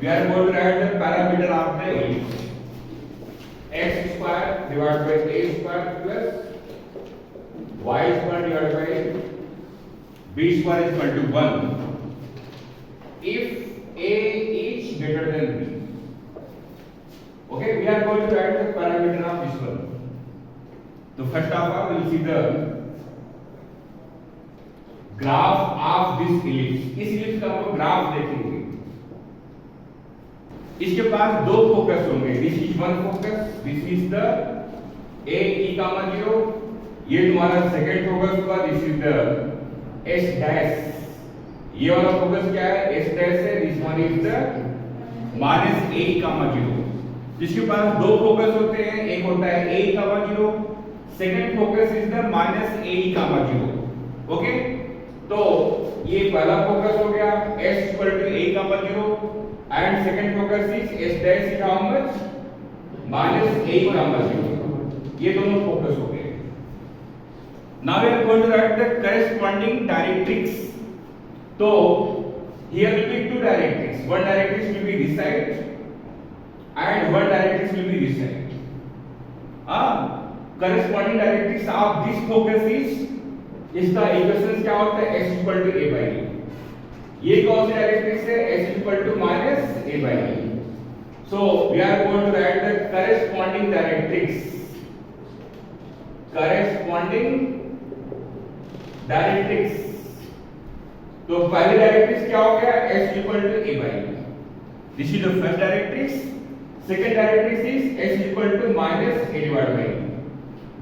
we are going to write the parameter of the ellipse. X square divided by a square plus y square divided by b square is equal to 1 if a is greater than b. Okay, we are going to write the parameter of this one. So first of all we will see the graph of this ellipse. इस ellipse का हम graph देखेंगे. इसके पास दो focus होंगे. This is one focus, this is the a e comma 0. ये तुम्हारा second focus हुआ. This is the s dash. ये वाला फोकस क्या है? s डैश है. This one is the minus a e comma 0. जिसके पास दो फोकस होते हैं, एक होता है a e comma 0, second focus is the minus a e comma 0. Okay, तो ये पहला फोकस हो गया s equal to a comma 0 and second focus is s dash is how much minus a comma 0. ये दोनों फोकस हो गए. Now we are going to write the corresponding directrix. तो here will be two directrix. One directrix will be this side and one directrix will be this side. Corresponding directrix of this focus is, इसका equation क्या होता है? x equal to a by e. ये कौन सी directrix है? x equal to minus a by e. So we are going to write the corresponding directrix. Corresponding directrix. तो पहली directrix क्या हो गया? x equal to a by e. This is the first directrix. Second directrix is x equal to minus a divided by e.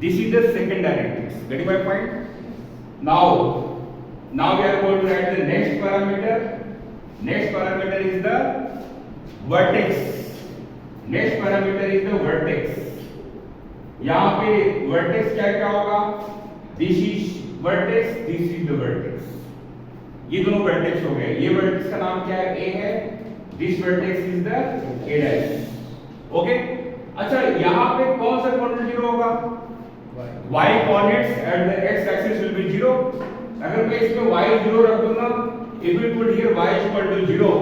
This is the second directrix. Getting my point? Now we are going to write the next parameter. Next parameter is the vertex. Next parameter is the vertex. यहाँ पे vertex क्या क्या होगा? This is vertex, this is the vertex. ये दोनों vertex हो गए. ये vertex का नाम क्या है? A है. This vertex is the A dash. Okay? अच्छा, यहाँ पे कौन सा कोऑर्डिनेट 0 होगा? y coordinates at the x axis will be 0. अगर मैं इसमें y 0 रख दूंगा, if we put here y equal to 0,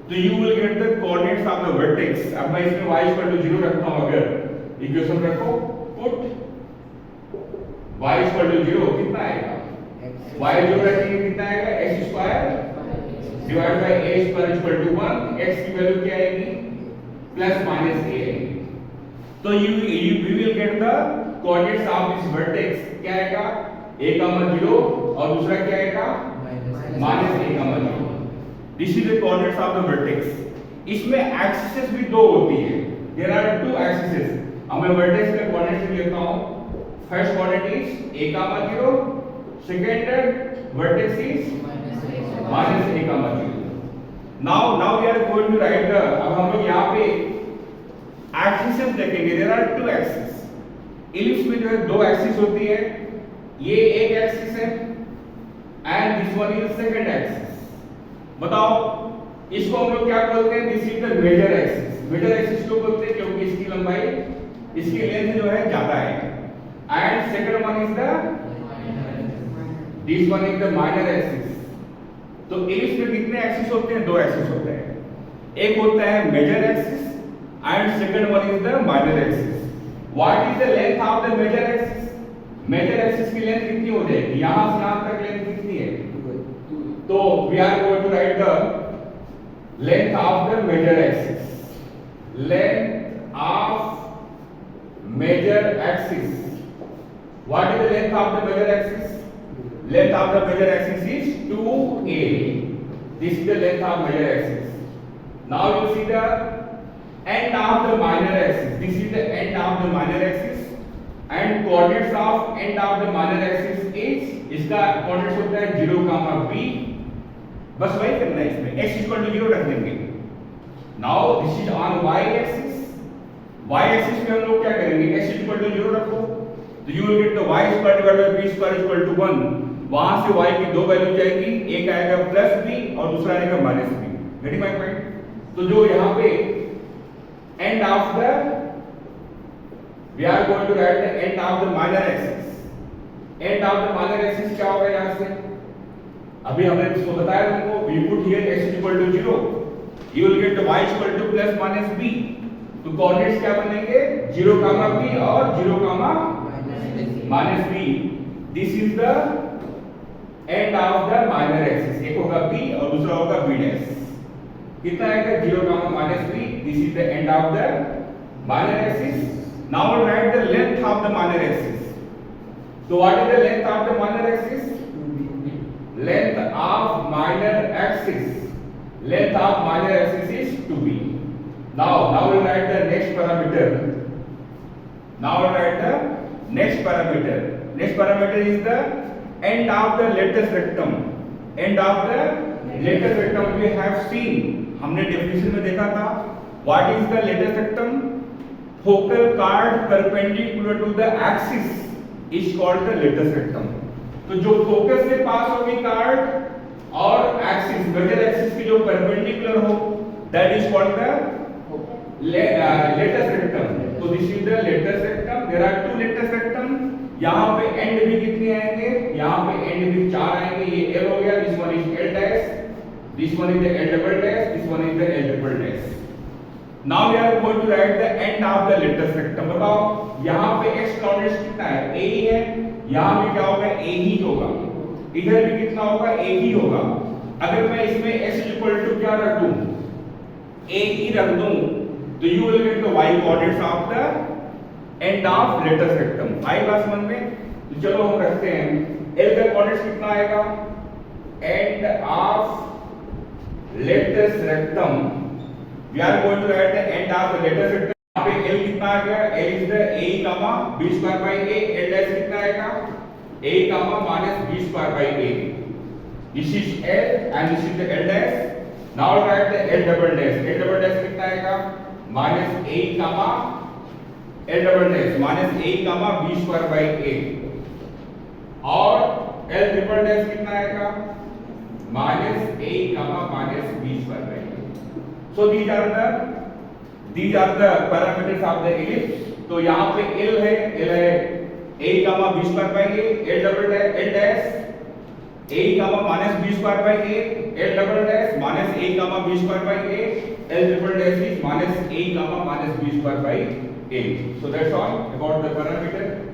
तो you will get the coordinates of the vertex. अब मैं इसमें y equal to 0 रखता हूँ, अगर इक्वेशन रखो, put y equal to 0 कितना आएगा? y 0 रखेंगे कितना आएगा? x square divided by a square equal to 1. x की वैल्यू क्या आएगी? प्लस माइनस a आएगी. तो we will get the coordinates of this vertex. क्या आएगा? a comma 0 और दूसरा क्या आएगा? minus a comma 0. This is the coordinates of the vertex. इसमें axes भी दो होती है. There are two axes. अब मैं vertex के coordinates लेता हूँ. First coordinate is a comma 0. Second vertex is minus a comma 0. Now we are going to write the. अब हम लोग यहाँ पे axes देखेंगे. There are two axes. Ellipse में जो है दो एक्सिस होती है. ये एक एक्सिस है and this one is second axis. बताओ इसको हम लोग क्या बोलते हैं? This is the major axis. Major axis क्यों बोलते हैं? क्योंकि इसकी लंबाई, इसकी लेंथ जो है ज्यादा है. And second one is the, this one is the minor axis. तो इलिप्स में कितने एक्सिस होते हैं? दो एक्सिस होते हैं. एक होता है major axis and second one is the minor axis. What is the length of the major axis? Major axis की लेंथ कितनी हो जाएगी? यहाँ से यहाँ तक लेंथ कितनी है? तो we are going to write the length of the major axis. Length of major axis. What is the length of the major axis? Length of the major axis is 2a. This is the length of major axis. Now you see the end of the minor axis. This is the end of the minor axis and coordinates of end of the minor axis is, इसका coordinates होता है 0, b. बस वही करना है इसमें. x equal to 0 रख देंगे. Now this is on y axis. Y axis में हम लोग क्या करेंगे? x equal to 0 रखो, तो you will get the y square divided by b square equal to 1. वहां से y की दो वैल्यू जाएगी, एक आएगा प्लस b और दूसरा आएगा minus b. Getting my point? तो जो यहाँ पे end of the, we are going to write the end of the minor axis. End of the minor axis क्या होगा यहाँ से? अभी हमने इसको बताया तुमको. We put here x equal to 0 you will get y equal to plus minus b. तो कोऑर्डिनेट्स क्या बनेंगे 0, b और 0, minus b. This is the end of the minor axis. एक होगा b और दूसरा होगा b dash. कितना आएगा 0, minus b. This is the end of the minor axis. Now we'll write the length of the minor axis. So what is the length of the minor axis? Length of minor axis. Length of minor axis is 2b. Now we'll write the next parameter. Now we'll write the next parameter. Next parameter is the end of the lattice rectum. End of the lattice rectum we have seen. हमने definition में देखा था. What is the lattice rectum? Focal chord perpendicular to the axis is called the lattice rectum. तो जो focus से पास होगी card और axis major axis की जो परपेंडिकुलर हो that is called the lattice rectum. तो this is the lattice rectum. There are two lattice rectum. यहां पे एंड भी कितने आएंगे? यहां पे एंड भी 4 आएंगे. ये L हो गया. This one is L dash. This one is the L double dash. This one is the L triple dash. Now we are going to write the end of the lattice rectum. बताओ यहां पे x coordinate कितना है? a ही है. यहां भी क्या होगा? a ही होगा. इधर भी कितना होगा? a ही होगा. अगर मैं इसमें x इक्वल टू क्या रख दूं? a ही रख दूं तो you will get the y coordinates of the end of lattice rectum. I class 1 में. तो चलो हम रखते हैं l का कोऑर्डिनेट कितना आएगा? end of lattice rectum. We are going to write the end of the lattice rectum. यहाँ पे l कितना आ गया? l is the a, b square by a. l dash कितना आएगा? a, minus b square by a. This is l and this is the l dash. Now write the l double dash. l double dash कितना आएगा? minus a, l double dash minus a, b square by a. और l triple dash कितना आएगा? minus a, minus b square by a. So these are the parameters of the ellipse. तो यहाँ पे L है a, b square by a, l double dash, l dash a, minus b square by a, l double dash minus a, b square by a, l triple dash is minus a, minus b square by a. So that's all about the parameter.